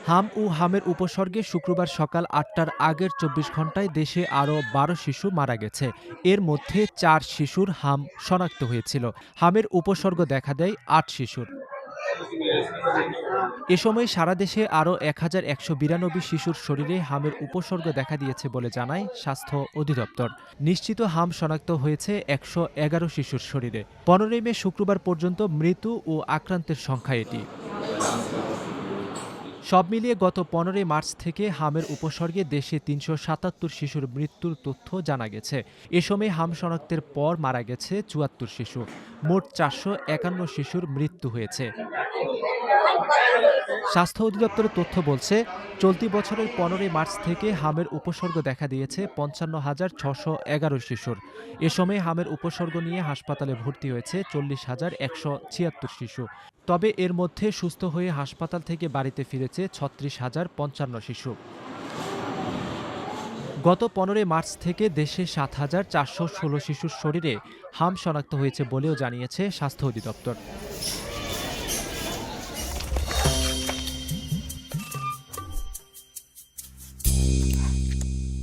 হাম ও হামের উপসর্গে শুক্রবার সকাল ৮টার আগের ২৪ ঘণ্টায় দেশে আরও ১২ শিশু মারা গেছে। এর মধ্যে ৪ শিশুর হাম শনাক্ত হয়েছিল। হামের উপসর্গ দেখা দেয় ৮ শিশুর। এ সময় সারা দেশে আরও ১,১৯২ শিশুর শরীরে হামের উপসর্গ দেখা দিয়েছে বলে জানায় স্বাস্থ্য অধিদপ্তর। নিশ্চিত হাম শনাক্ত হয়েছে ১১১ শিশুর শরীরে। ১৫ই মে শুক্রবার পর্যন্ত মৃত্যু ও আক্রান্তের সংখ্যা এটি। সব মিলিয়ে গত ১৫ই মার্চ থেকে হামের উপসর্গে দেশে ৩৭৭ শিশুর মৃত্যুর তথ্য জানা গেছে। এ সময় হাম শনাক্তের পর মারা গেছে ৭৪ শিশু। মোট ৪৫১ শিশুর মৃত্যু হয়েছে। স্বাস্থ্য অধিদপ্তরের তথ্য বলছে, চলতি বছরের ১৫ই মার্চ থেকে হামের উপসর্গ দেখা দিয়েছে ৫৫,৬১১ শিশুর। এ সময় হামের উপসর্গ নিয়ে হাসপাতালে ভর্তি হয়েছে ৪০,১৭৬ শিশু। তবে এর মধ্যে সুস্থ হয়ে হাসপাতাল থেকে বাড়িতে ফিরেছে ৩৬,০৫৫ শিশু। গত ১৫ই মার্চ থেকে দেশে ৭,৪১৬ শিশুর শরীরে হাম শনাক্ত হয়েছে বলেও জানিয়েছে স্বাস্থ্য অধিদপ্তর।